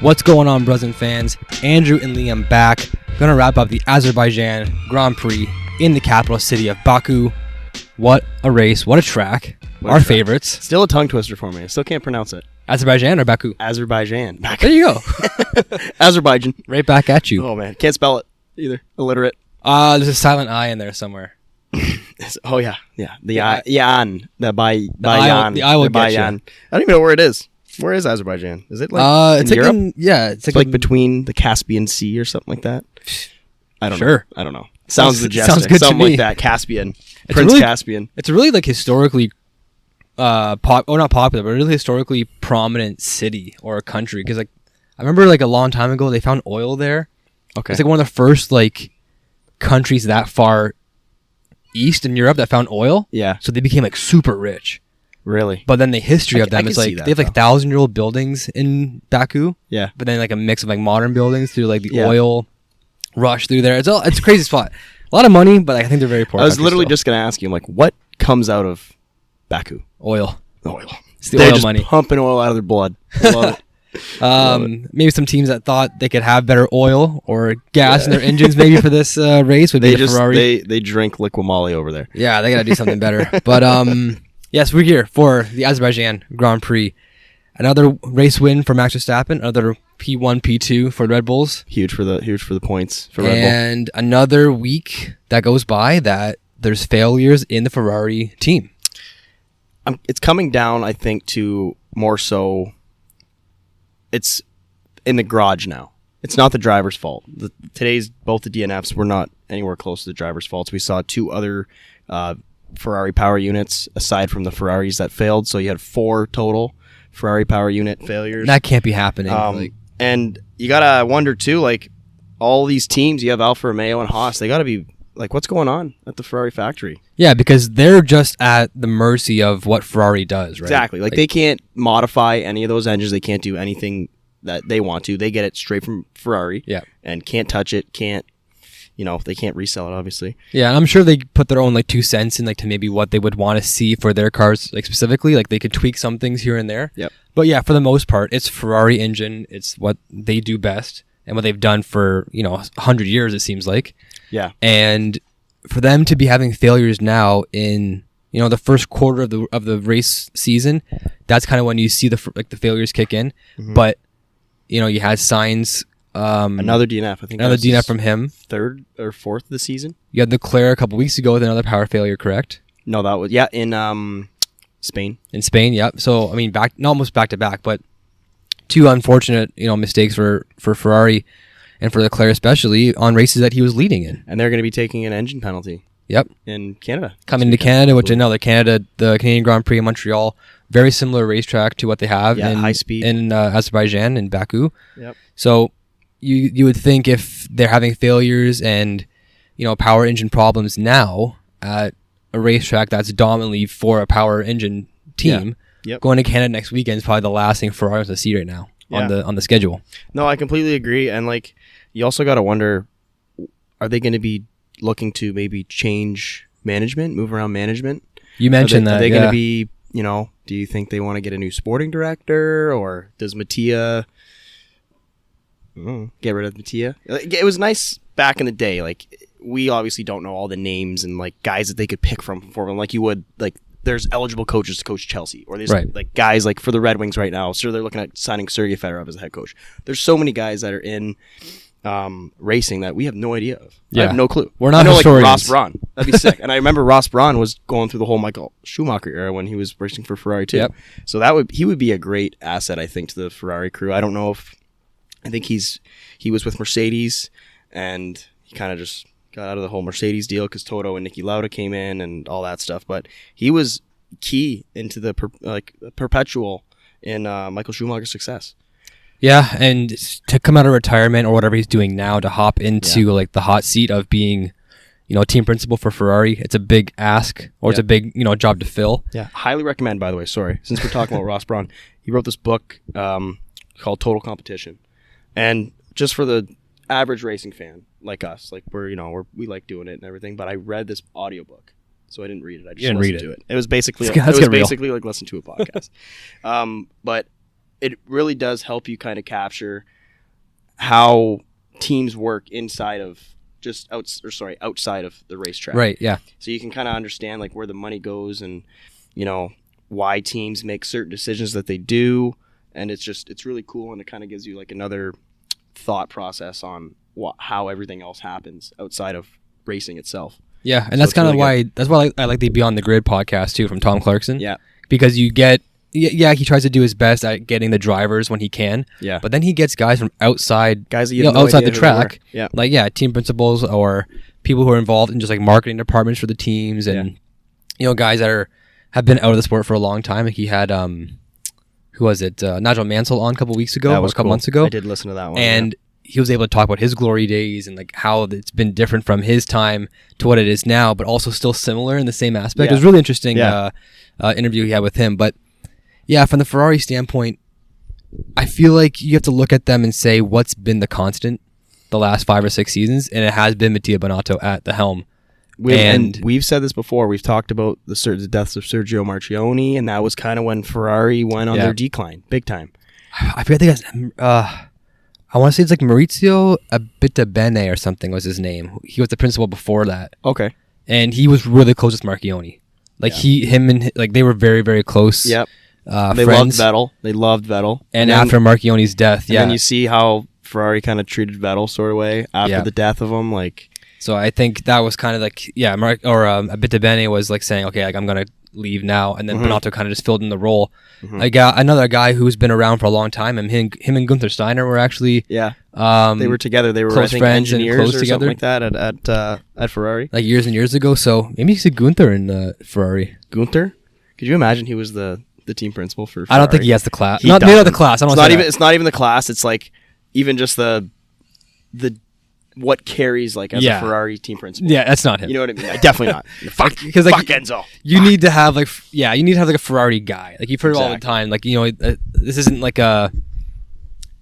What's going on, brothers and fans? Andrew and Liam back. Gonna wrap up the Azerbaijan Grand Prix in the capital city of Baku. What a race, what a track. Our favorites. Still a tongue twister for me. I still can't pronounce it. Azerbaijan or Baku? Azerbaijan. There you go. Azerbaijan. Right back at you. Oh man, can't spell it either. Illiterate. There's a silent I in there somewhere. Oh yeah. The Yan. The by I Yan. the I will The by get you. Yan. I don't even know where it is. Where is Azerbaijan? Is it like it's in like Europe? it's Like between the Caspian Sea or something like that. I don't know. Sure. I don't know. Sounds majestic. sounds good to Something me. like that. Caspian. It's Prince really- Caspian. It's a really like historically not popular, but a really historically prominent city or a country, because like I remember like a long time ago they found oil there. Okay. It's like one of the first like countries that far east in Europe that found oil. Yeah. So they became like super rich. Really? But then the history of I them can is see like that, they have like though. 1,000-year-old buildings in Baku, Yeah. but then like a mix of like modern buildings through like the Yeah. oil rush through there. It's a crazy spot. A lot of money, but I think they're very poor. I was country literally still. just going to ask you, like, what comes out of Baku? oil. Oil. It's the They're oil just money. pumping oil out of their blood. I love it. Maybe some teams that thought they could have better oil or gas in their engines maybe for this race would be the Ferrari. They drink Liquimolli over there. Yeah, they got to do something better. But yes, we're here for the Azerbaijan Grand Prix. Another race win for Max Verstappen. Another P1, P2 for Red Bulls. Huge for the points for Red Bull. And another week that goes by that there's failures in the Ferrari team. It's coming down, I think, to more so. It's in the garage now. It's not the driver's fault. Today's both the DNFs were not anywhere close to the driver's faults. We saw two other Ferrari power units aside from the Ferraris that failed. So you had 4 total Ferrari power unit failures. That can't be happening. And you gotta wonder too, like all these teams, you have Alfa Romeo and Haas. They gotta be like, what's going on at the Ferrari factory? Yeah, because they're just at the mercy of what Ferrari does, right? Exactly. Like they can't modify any of those engines. They can't do anything that they want to. They get it straight from Ferrari. Yeah. And can't touch it. Can't, they can't resell it, obviously. Yeah, and I'm sure they put their own like 2 cents in like to maybe what they would want to see for their cars, like specifically. Like they could tweak some things here and there. Yep. But yeah, for the most part, it's Ferrari engine. It's what they do best and what they've done for 100 years. It seems like. Yeah. And for them to be having failures now in the first quarter of the race season, that's kind of when you see the failures kick in. Mhm. But you had Sainz. Another DNF. I think Another that was DNF from him. 3rd or 4th of the season. You had Leclerc a couple weeks ago with another power failure, correct? No, that was in Spain. In Spain, yep. So I mean, almost back to back, but 2 unfortunate mistakes for Ferrari and for Leclerc especially on races that he was leading in. And they're going to be taking an engine penalty. Yep. In Canada. Coming to Canada, which I know the Canadian Grand Prix in Montreal, very similar racetrack to what they have in high speed in Azerbaijan and Baku. Yep. So you would think if they're having failures and power engine problems now at a racetrack that's dominantly for a power engine team, Yep. going to Canada next weekend is probably the last thing Ferrari wants to see right now on the schedule. No, I completely agree. And like, you also got to wonder, are they going to be looking to maybe change management, move around management? You mentioned Are that. they Yeah. going to be, do you think they want to get a new sporting director, or does Mattia get rid of Mattia? It was nice back in the day. Like, we obviously don't know all the names and like guys that they could pick from Formula, like you would like. There's eligible coaches to coach Chelsea, or there's like guys like for the Red Wings right now. So they're looking at signing Sergei Fedorov as a head coach. There's so many guys that are in racing that we have no idea of. Yeah. I have no clue. We're not I know, historians. like Ross Brawn. That'd be sick. And I remember Ross Brawn was going through the whole Michael Schumacher era when he was racing for Ferrari too. Yep. So he would be a great asset, I think, to the Ferrari crew. I don't know if I think he was with Mercedes and he kind of just got out of the whole Mercedes deal because Toto and Niki Lauda came in and all that stuff. But he was key into the perpetual in Michael Schumacher's success. Yeah, and to come out of retirement or whatever he's doing now to hop into like the hot seat of being, team principal for Ferrari, it's a big ask or it's a big, job to fill. Yeah, highly recommend. By the way, sorry, since we're talking about Ross Brawn, he wrote this book called Total Competition, and just for the average racing fan like us, like we like doing it and everything. But I read this audiobook. So I didn't read it. I just listened to it. It was basically like listen to a podcast. But it really does help you kind of capture how teams work inside of outside of the racetrack. Right. Yeah. So you can kind of understand like where the money goes and, you know, why teams make certain decisions that they do. And it's really cool, and it kind of gives you like another thought process on how everything else happens outside of racing itself. Yeah, and So that's it's kind of really why that's why I like the Beyond the Grid podcast too from Tom Clarkson. Yeah. Because you get he tries to do his best at getting the drivers when he can. Yeah. But then he gets guys from outside Guys that you have no outside idea the who they were. track. Yeah. Like team principals or people who are involved in just like marketing departments for the teams and guys that have been out of the sport for a long time. Like he had who was it? Nigel Mansell on a couple weeks ago, That or was a couple cool. months ago. I did listen to that one. And he was able to talk about his glory days and like how it's been different from his time to what it is now, but also still similar in the same aspect. It was really interesting interview he had with him. But yeah, from the Ferrari standpoint, I feel like you have to look at them and say what's been the constant the last 5 or 6 seasons, and it has been Mattia Binotto at the helm. We've said this before. We've talked about the deaths of Sergio Marchionne, and that was kind of when Ferrari went on their decline, big time. I forget. I want to say it's like Maurizio Abitabene or something was his name. He was the principal before that. Okay. And he was really close with Marchionne. Like they were very, very close. Yep. They friends. loved Vettel. And after Marchionne's death, and then you see how Ferrari kind of treated Vettel sort of way after the death of him. Like, so I think that was kind of like Abitabene was like saying, okay, like I'm gonna leave now, and then Binotto kind of just filled in the role. I got another guy who's been around for a long time, and him and Gunther Steiner were actually they were together. They were close I think friends and engineers close or together. something like that at Ferrari, like years and years ago. So maybe he's a Gunther in Ferrari. Gunther, could you imagine he was the team principal for Ferrari? I don't think he has the class. Maybe not the class. I don't. It's not even the class. It's like even just the what carries like as a Ferrari team principal. Yeah, that's not him. You know what I mean? Definitely not. Fuck Enzo. You need to have like a Ferrari guy. Like you've heard all the time. Like this isn't like a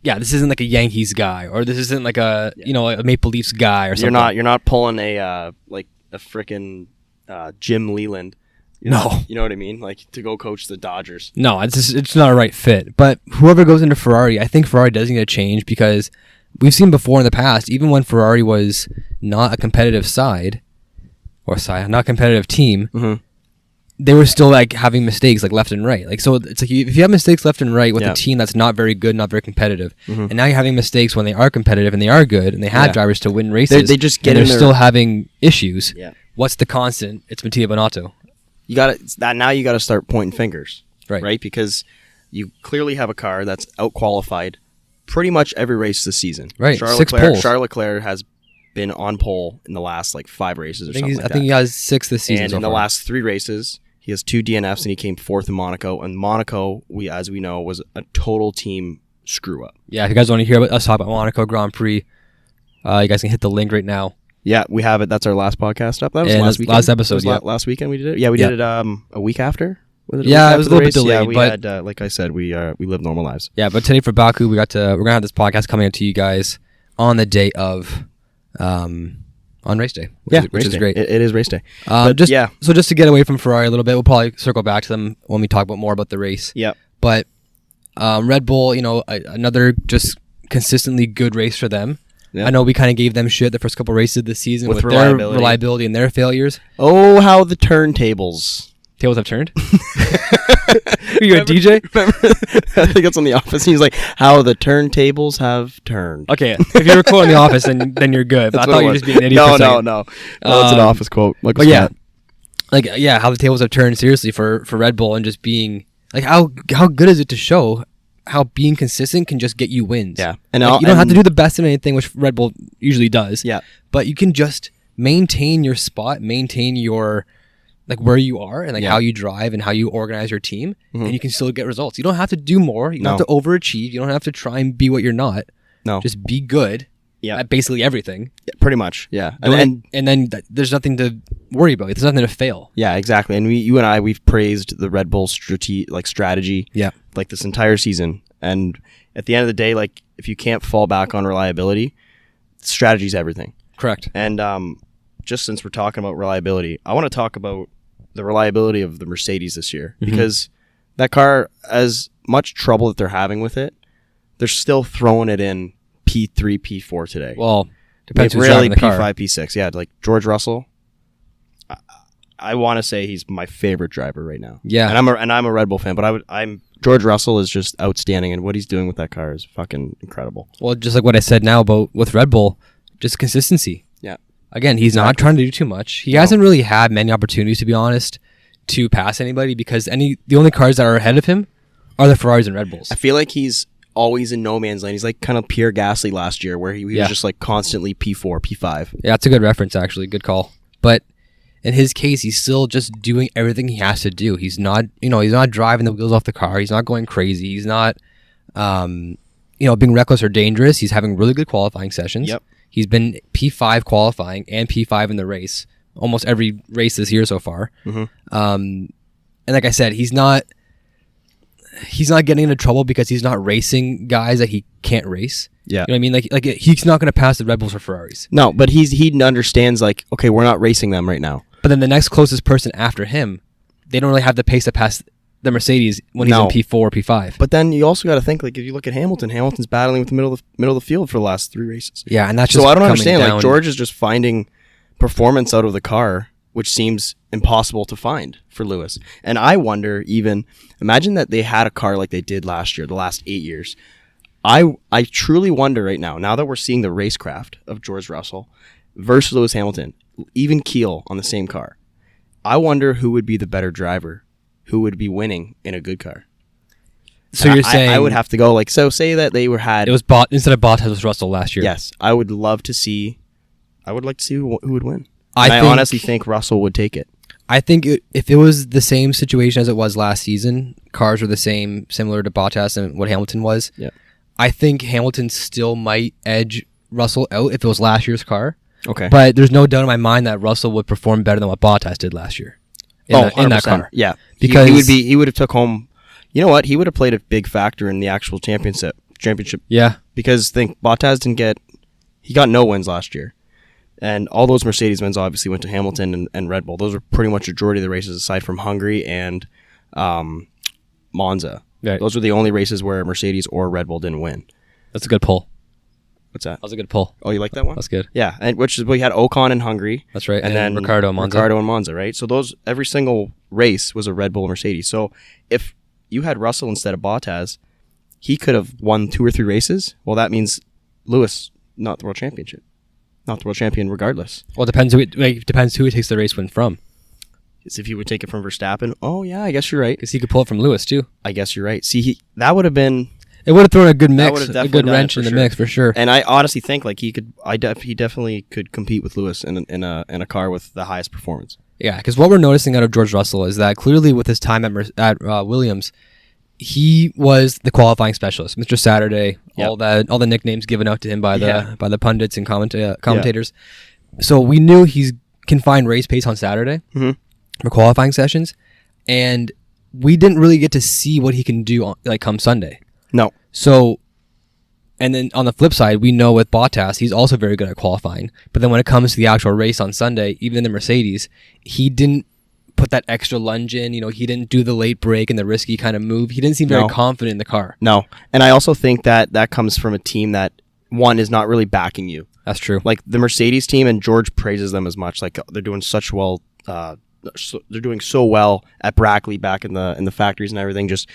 Yankees guy, or this isn't like a a Maple Leafs guy or something. You're not pulling a frickin' Jim Leland. You know what I mean? Like to go coach the Dodgers. No, it's not a right fit. But whoever goes into Ferrari, I think Ferrari does need to change, because we've seen before in the past, even when Ferrari was not a competitive not a competitive team, they were still like having mistakes like left and right. Like, so it's like if you have mistakes left and right with a team that's not very good, not very competitive, and now you're having mistakes when they are competitive and they are good and they have drivers to win races, they just get and in they're there. still having issues. Yeah. What's the constant? It's Mattia Binotto. You got to start pointing fingers, right? Because you clearly have a car that's out-qualified pretty much every race this season. Right, Charles 6 Leclerc, poles. Charles Leclerc has been on pole in the last like 5 races or something like that. I think he has 6 this season. And so in the far. last 3 races, he has 2 DNFs, and he came 4th in Monaco. And Monaco, as we know, was a total team screw up. Yeah, if you guys want to hear us talk about Monaco Grand Prix, you guys can hit the link right now. Yeah, we have it. That's our last podcast up. That was And last weekend. last episode, last weekend we did it. Yeah, we did it a week after. Was it it was a little bit delayed. Yeah, we but had, like I said, we live normal lives. Yeah, but today for Baku, we're gonna have this podcast coming out to you guys on the day of, on race day. Which is great. It is race day. So just to get away from Ferrari a little bit, we'll probably circle back to them when we talk more about the race. Yeah. But Red Bull, another just consistently good race for them. Yeah. I know we kind of gave them shit the first couple races of the season with their reliability and their failures. Oh, how the turntables. Tables have turned? Are you a DJ? Remember? I think that's on The Office. He's like, how the turntables have turned. Okay, if you were quoting The Office, then you're good. But I thought you were just being an idiot for a second. No. That's an Office quote. How the tables have turned seriously for Red Bull, and just being like, how good is it to show how being consistent can just get you wins? Yeah. And you don't have to do the best in anything, which Red Bull usually does. Yeah. But you can just maintain your spot, maintain your like where you are and how you drive and how you organize your team, and you can still get results. You don't have to do more. You don't have to overachieve. You don't have to try and be what you're not. No. Just be good at basically everything. Yeah, pretty much, yeah. And then there's nothing to worry about. There's nothing to fail. Yeah, exactly. And we've praised the Red Bull strategy like this entire season. And at the end of the day, like if you can't fall back on reliability, strategy's everything. Correct. And just since we're talking about reliability, I want to talk about the reliability of the Mercedes this year, because That car, as much trouble that they're having with it, they're still throwing it in P3, P4 today. Well, depends who's really driving the car. P5, P6. Yeah, like George Russell. I want to say he's my favorite driver right now. Yeah, and I'm a Red Bull fan, but I'm George Russell is just outstanding, and what he's doing with that car is fucking incredible. Well, just like what I said now about with Red Bull, just consistency. Yeah. Again, he's not trying to do too much. He hasn't really had many opportunities, to be honest, to pass anybody because the only cars that are ahead of him are the Ferraris and Red Bulls. I feel like he's always in no man's lane. He's like kind of Pierre Gasly last year, where he was just like constantly P4, P5. Yeah, that's a good reference, actually. Good call. But in his case, he's still just doing everything he has to do. He's not, he's not driving the wheels off the car. He's not going crazy. He's not, being reckless or dangerous. He's having really good qualifying sessions. Yep. He's been P5 qualifying and P5 in the race, almost every race this year so far. Mm-hmm. And like I said, he's not getting into trouble because he's not racing guys that he can't race. Yeah. You know what I mean? Like he's not going to pass the Red Bulls or Ferraris. No, but he understands like, okay, we're not racing them right now. But then the next closest person after him, they don't really have the pace to pass the Mercedes when he's in P4 or P5. But then you also got to think, like, if you look at Hamilton's battling with the middle of the field for the last 3 races. Yeah, and that's just so I don't understand. Down. Like, George is just finding performance out of the car, which seems impossible to find for Lewis. And I wonder, imagine that they had a car like they did last year, the last 8 years. I truly wonder right now that we're seeing the racecraft of George Russell versus Lewis Hamilton, even keel on the same car. I wonder who would be the better driver, who would be winning in a good car. So you're saying I would have to go say that they had it was instead of Bottas, it was Russell last year. Yes, I would like to see who would win. I honestly think Russell would take it. I think if it was the same situation as it was last season, cars were the same, similar to Bottas and what Hamilton was. Yeah. I think Hamilton still might edge Russell out if it was last year's car. Okay. But there's no doubt in my mind that Russell would perform better than what Bottas did last year. In that car. Yeah. Because he would have took home, you know what? He would have played a big factor in the actual championship. Yeah. Because Bottas he got no wins last year. And all those Mercedes wins obviously went to Hamilton and Red Bull. Those were pretty much the majority of the races aside from Hungary and Monza. Right. Those were the only races where Mercedes or Red Bull didn't win. That's a good pull. What's that? That was a good pull. Oh, you like that one? That's good. Yeah, and we had Ocon in Hungary. That's right. And then Ricciardo and Monza, right? So every single race was a Red Bull Mercedes. So if you had Russell instead of Bottas, he could have won 2 or 3 races. Well, that means Lewis, not the world champion regardless. Well, it depends who he takes the race win from. As if he would take it from Verstappen. Oh, yeah, I guess you're right. Because he could pull it from Lewis, too. I guess you're right. See, that would have been... It would have thrown a good mix, a good wrench in the mix, for sure. And I honestly think like he definitely could compete with Lewis in a car with the highest performance. Yeah, because what we're noticing out of George Russell is that clearly with his time at Williams, he was the qualifying specialist, Mr. Saturday, Yep. all the nicknames given out to him by the pundits and commentators. So we knew he can find race pace on Saturday for qualifying sessions, and we didn't really get to see what he can do come Sunday. No. So, and then on the flip side, we know with Bottas, he's also very good at qualifying. But then when it comes to the actual race on Sunday, even in the Mercedes, he didn't put that extra lunge in. He didn't do the late brake and the risky kind of move. He didn't seem very confident in the car. No. And I also think that comes from a team that, one, is not really backing you. That's true. Like the Mercedes team, and George praises them as much. Like they're doing such well. They're doing so well at Brackley back in the factories and everything. Just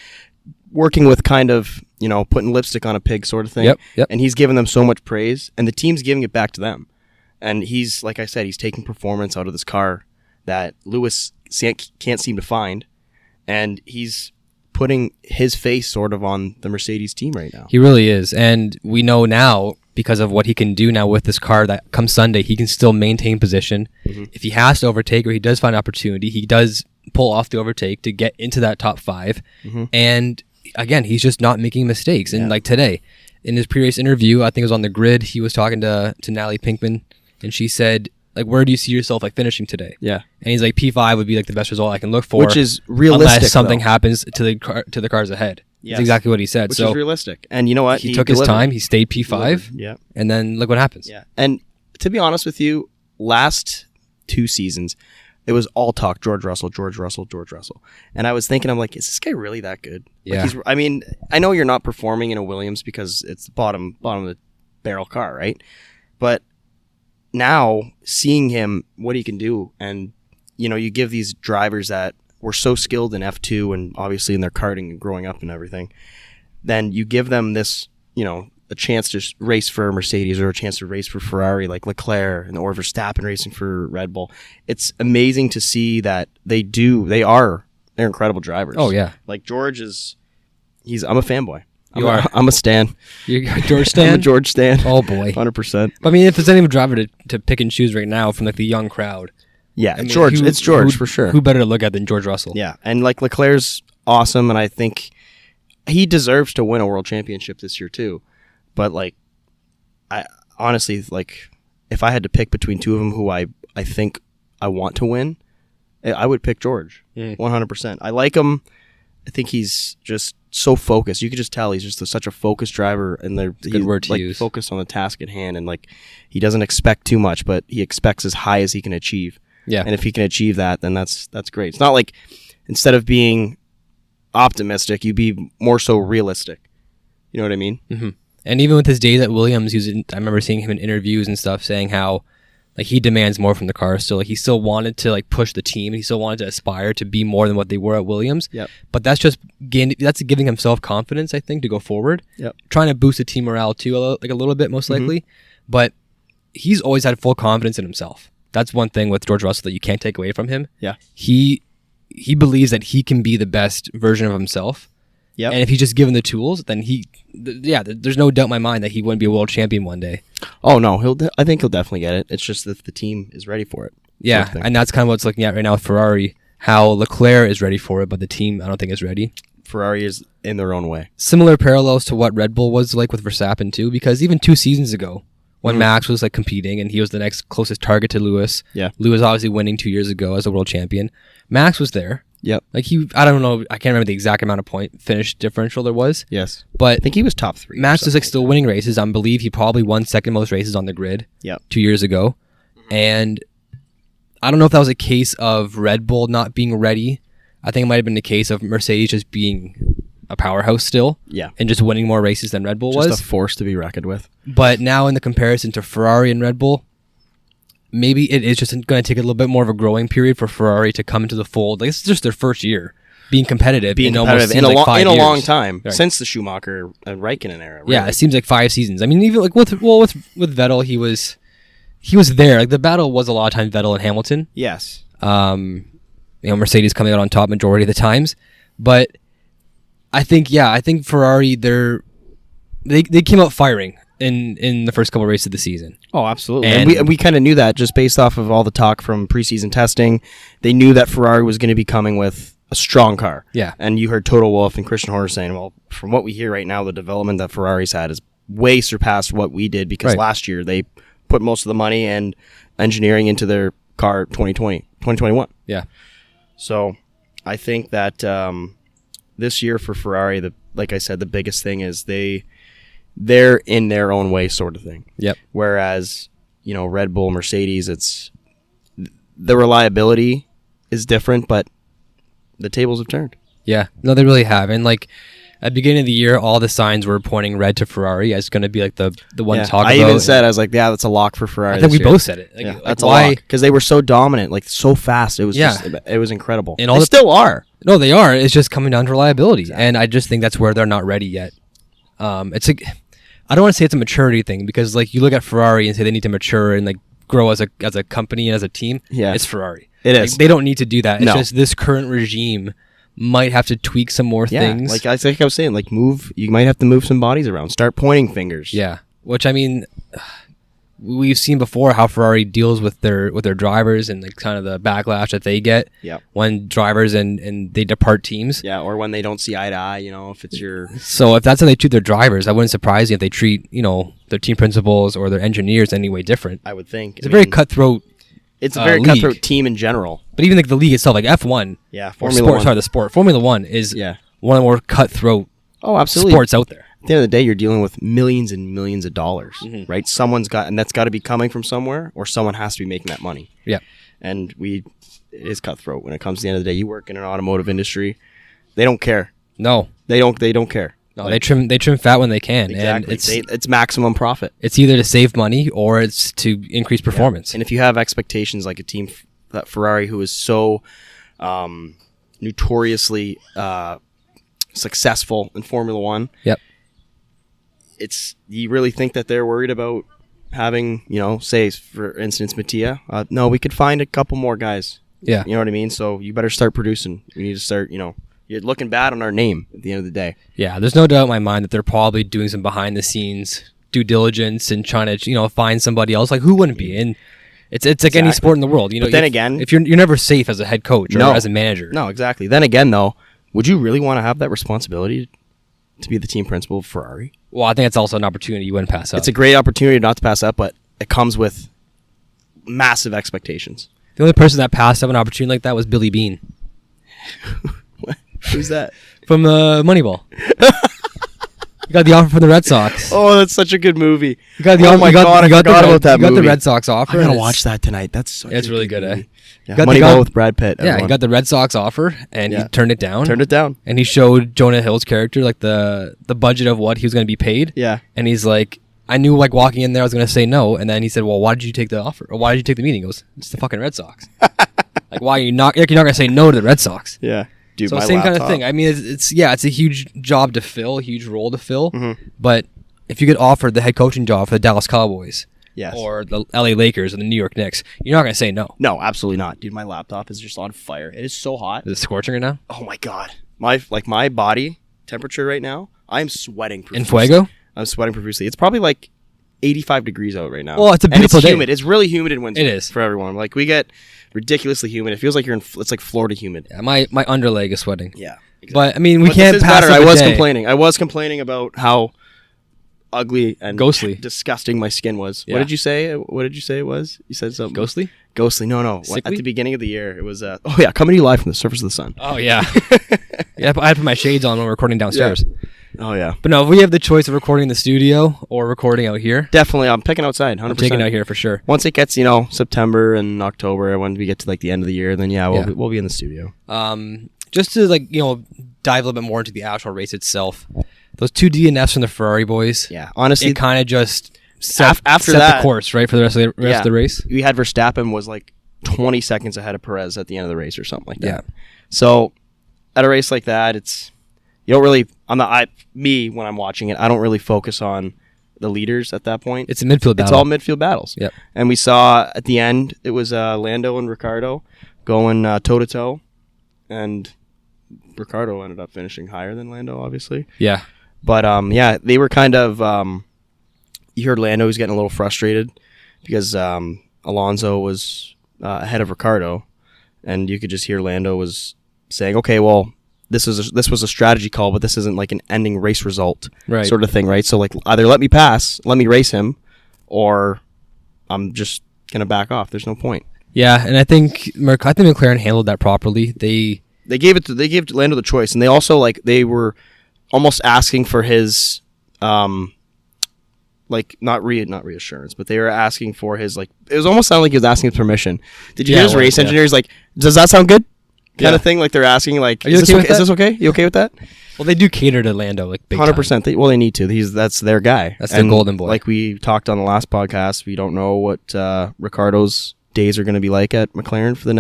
working with kind of, putting lipstick on a pig sort of thing. Yep. And he's giving them so much praise, and the team's giving it back to them. And he's, like I said, he's taking performance out of this car that Lewis can't seem to find, and he's putting his face sort of on the Mercedes team right now. He really is. And we know now, because of what he can do now with this car, that come Sunday, he can still maintain position. Mm-hmm. If he has to overtake or he does find opportunity, he does pull off the overtake to get into that top 5. Mm-hmm. And again, he's just not making mistakes. And like today, in his previous interview, I think it was on the grid, he was talking to Natalie Pinkman, and she said, where do you see yourself finishing today? Yeah. And he's like, P5 would be the best result I can look for. Which is realistic, unless something happens to the cars ahead. Yes. That's exactly what he said. Which is realistic. And you know what? He took his time. He stayed P5. Yeah. And then look what happens. Yeah. And to be honest with you, last 2 seasons, it was all talk George Russell. And I was thinking, I'm like, is this guy really that good? Yeah. Like I mean, I know you're not performing in a Williams because it's the bottom of the barrel car, right? But now seeing him, what he can do, and you give these drivers that were so skilled in F2 and obviously in their karting and growing up and everything, then you give them this, a chance to race for Mercedes or a chance to race for Ferrari, like Leclerc or Verstappen racing for Red Bull. It's amazing to see that they're incredible drivers. Oh yeah, like George I'm a fanboy. I'm a stan. You're a George stan? I'm a George stan. Oh boy, 100%. I mean, if there's any driver to pick and choose right now from like the young crowd, yeah, I mean, George. It's George for sure. Who better to look at than George Russell? Yeah, and like Leclerc's awesome, and I think he deserves to win a world championship this year too. But like, I honestly, like, if I had to pick between two of them who I think I want to win, I would pick George 100%. I like him. I think he's just so focused. You could just tell he's just such a focused driver, and good word to use. Focused on the task at hand, and like he doesn't expect too much, but he expects as high as he can achieve. Yeah, and if he can achieve that, then that's great. It's not like instead of being optimistic, you be more so realistic. You know what I mean? Mm-hmm. And even with his days at Williams, I remember seeing him in interviews and stuff saying how like he demands more from the car still. Like he still wanted to like push the team, and he still wanted to aspire to be more than what they were at Williams. Yep. But that's just giving himself confidence, I think, to go forward. Yep. Trying to boost the team morale too, a little bit most likely. But he's always had full confidence in himself. That's one thing with George Russell that you can't take away from him. Yeah. He believes that he can be the best version of himself. Yep. And if he's just given the tools, then there's no doubt in my mind that he wouldn't be a world champion one day. Oh no, I think he'll definitely get it. It's just that the team is ready for it. Yeah, and that's kind of what's looking at right now with Ferrari. How Leclerc is ready for it, but the team I don't think is ready. Ferrari is in their own way. Similar parallels to what Red Bull was like with Verstappen too, because even 2 seasons ago, when Max was like competing and he was the next closest target to Lewis. Yeah. Lewis obviously winning 2 years ago as a world champion. Max was there. Yep. Like I don't know, I can't remember the exact amount of point finish differential there was. Yes. But I think he was top 3. Max is like still winning races. I believe he probably won second most races on the grid. Yep. 2 years ago. And I don't know if that was a case of Red Bull not being ready. I think it might have been the case of Mercedes just being a powerhouse still. Yeah. And just winning more races than Red Bull was. Just a force to be reckoned with. But now in the comparison to Ferrari and Red Bull, maybe it is just going to take a little bit more of a growing period for Ferrari to come into the fold. Like, it's just their first year being competitive. In a long time. Right. Since the Schumacher and Raikkonen era. Really. Yeah, it seems like 5 seasons. I mean, even like with Vettel, he was there. Like the battle was a lot of times Vettel and Hamilton. Yes. Mercedes coming out on top majority of the times, but I think Ferrari they came out firing in the first couple of races of the season. Oh, absolutely. And we kind of knew that just based off of all the talk from preseason testing. They knew that Ferrari was going to be coming with a strong car. Yeah. And you heard Toto Wolff and Christian Horner saying, well, from what we hear right now, the development that Ferrari's had is way surpassed what we did because last year they put most of the money and engineering into their car 2021. Yeah. So I think that this year for Ferrari, like I said, the biggest thing is they're in their own way sort of thing. Yep. Whereas, Red Bull, Mercedes, it's the reliability is different, but the tables have turned. Yeah. No, they really have. And like at the beginning of the year, all the signs were pointing red to Ferrari as going to be like the one to talk about. I even said, I was like, yeah, that's a lock for Ferrari. I think we both said it. Like, that's a lock. Because they were so dominant, like so fast. It was it was incredible. And they still are. No, they are. It's just coming down to reliability. Exactly. And I just think that's where they're not ready yet. It's like, I don't want to say it's a maturity thing because like you look at Ferrari and say they need to mature and like grow as a company and as a team. Yeah. It's Ferrari. It is. Like, they don't need to do that. It's just this current regime might have to tweak some more things. Like I was saying, like you might have to move some bodies around. Start pointing fingers. Yeah. Which I mean, we've seen before how Ferrari deals with their drivers and like kind of the backlash that they get when drivers and they depart teams. Yeah, or when they don't see eye to eye, if it's your... So if that's how they treat their drivers, I wouldn't surprise you if they treat, their team principals or their engineers any way different. I would think. It's a very cutthroat It's a very cutthroat team in general. But even like the league itself, like F1. Yeah, the sport. Formula One is one of the more cutthroat sports out there. At the end of the day, you're dealing with millions and millions of dollars, right? Someone's got, and that's got to be coming from somewhere, or someone has to be making that money. Yeah, and it is cutthroat when it comes to the end of the day. You work in an automotive industry, they don't care. No, they don't care. No, like, they trim fat when they can, exactly. And it's maximum profit. It's either to save money or it's to increase performance. And if you have expectations like a team that Ferrari, who is so notoriously successful in Formula One, yep, you really think that they're worried about having, say for instance Mattia? No, we could find a couple more guys. Yeah, you know what I mean. So you better start producing. We need to start. You're looking bad on our name at the end of the day. Yeah, there's no doubt in my mind that they're probably doing some behind the scenes due diligence and trying to, find somebody else. Like, who wouldn't be? And it's like exactly. Any sport in the world. But then again, if you're never safe as a head coach or as a manager. No, exactly. Then again, though, would you really want to have that responsibility to be the team principal of Ferrari? Well, I think it's also an opportunity you wouldn't pass up. It's a great opportunity not to pass up, but it comes with massive expectations. The only person that passed up an opportunity like that was Billy Bean. Who's that? From Moneyball. You got the offer from the Red Sox. Oh, that's such a good movie. You got the I forgot about that movie. You got the Red Sox offer. I gotta watch that tonight. That's really good. Yeah. Moneyball with Brad Pitt. Yeah, he got the Red Sox offer and he turned it down. And he showed Jonah Hill's character like the budget of what he was going to be paid. Yeah. And he's like, I knew like walking in there I was going to say no. And then he said, well, why did you take the offer? Or why did you take the meeting? He goes, it's the fucking Red Sox. Like, why are you not? You're not going to say no to the Red Sox. Yeah. Dude, so same kind of thing. I mean, it's a huge job to fill, a huge role to fill. Mm-hmm. But if you get offered the head coaching job for the Dallas Cowboys, yes, or the LA Lakers or the New York Knicks, you're not going to say no. No, absolutely not. Dude, my laptop is just on fire. It is so hot. Is it scorching right now? Oh my god. My body temperature right now, I'm sweating profusely. In fuego? I'm sweating profusely. It's probably like 85 degrees out right now. Well, it's a beautiful day. Humid. It's really humid in winter. It is. For everyone. Like, we get ridiculously humid. It feels like it's like Florida humid. Yeah, my underleg is sweating. Yeah. Exactly. But I mean, we can't pass up I was complaining about how ugly and ghostly, disgusting my skin was. Yeah. What did you say it was? You said something ghostly. No. At the beginning of the year, it was. Coming to you live from the surface of the sun. Oh yeah. Yeah, I had to put my shades on when we're recording downstairs. Yeah. Oh yeah. But no, if we have the choice of recording in the studio or recording out here, definitely I'm picking outside. 100%. I'm taking out here for sure. Once it gets September and October, when we get to like the end of the year, then we'll be in the studio. Just to dive a little bit more into the actual race itself, those two DNFs from the Ferrari boys. Yeah, honestly, it kind of just set that, the course right for the rest of the race. We had Verstappen was like 20 seconds ahead of Perez at the end of the race or something like that. Yeah. So at a race like that, it's you don't really. When I'm watching it, I don't really focus on the leaders at that point. It's a midfield battle. It's all midfield battles. Yep. And we saw at the end it was Lando and Ricciardo going toe to toe, and Ricciardo ended up finishing higher than Lando, obviously. Yeah. But they were kind of. You heard Lando was getting a little frustrated because Alonso was ahead of Ricciardo, and you could just hear Lando was saying, "Okay, well, this was a strategy call, but this isn't like an ending race result sort of thing, right? So like either let me pass, let me race him, or I'm just gonna back off. There's no point." Yeah, and I think McLaren handled that properly. They gave Lando the choice, and they also they were almost asking for his not reassurance, but they were asking for his it was almost sounded like he was asking his permission. Did you hear his race engineers does that sound good? Kind of thing, they're asking is this okay? You okay with that? Well, they do cater to Lando big 100%. They need to. That's their guy. That's their golden boy. Like we talked on the last podcast, we don't know what Ricciardo's days are going to be like at McLaren for the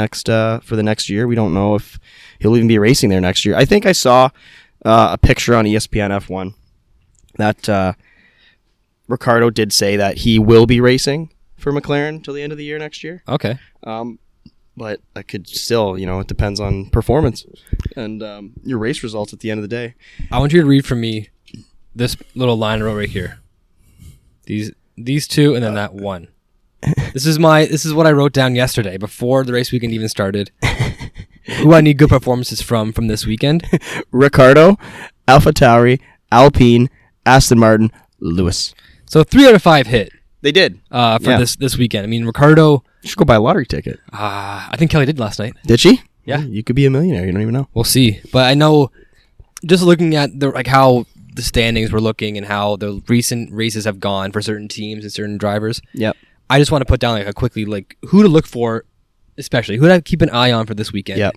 next year. We don't know if he'll even be racing there next year. I think I saw a picture on ESPN F1 that Ricciardo did say that he will be racing for McLaren till the end of the year next year. Okay. But I could still, it depends on performance and your race results at the end of the day. I want you to read from me this little line I wrote right here. These two and then that one. This is what I wrote down yesterday before the race weekend even started. Who I need good performances from this weekend. Ricciardo, AlphaTauri, Alpine, Aston Martin, Lewis. So 3 out of 5 hit. They did for this weekend. I mean, Ricciardo. You should go buy a lottery ticket. I think Kelly did last night. Did she? Yeah. You could be a millionaire. You don't even know. We'll see. But I know, just looking at how the standings were looking and how the recent races have gone for certain teams and certain drivers. Yep. I just want to put down quickly who to look for especially, who I'd keep an eye on for this weekend. Yep.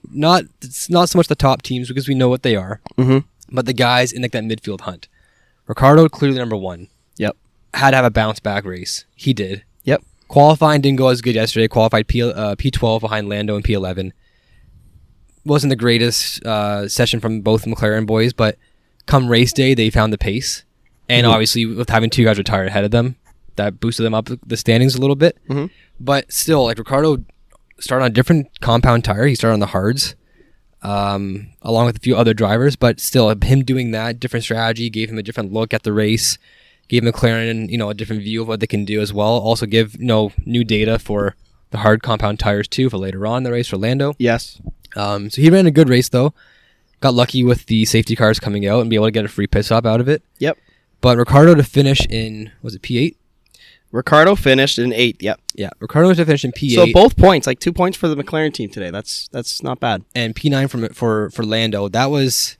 It's not so much the top teams because we know what they are, but the guys in like that midfield hunt. Ricardo, clearly number one. Yep. Had to have a bounce back race. He did. Yep. Qualifying didn't go as good yesterday. Qualified P12 behind Lando and P11. Wasn't the greatest session from both McLaren boys, but come race day, they found the pace. And obviously, with having two guys retired ahead of them, that boosted them up the standings a little bit. But still, like Ricardo started on a different compound tire. He started on the hards, along with a few other drivers. But still, him doing that, different strategy, gave him a different look at the race, gave McLaren, a different view of what they can do as well. Also give, new data for the hard compound tires too for later on in the race for Lando. Yes. So he ran a good race though. Got lucky with the safety cars coming out and be able to get a free pit stop out of it. Yep. But Ricardo to finish in, was it P8? Ricardo finished in 8th. Yep. Yeah, Ricardo to finish in P8. So both points, like 2 points for the McLaren team today. That's not bad. And P9 for Lando. That was,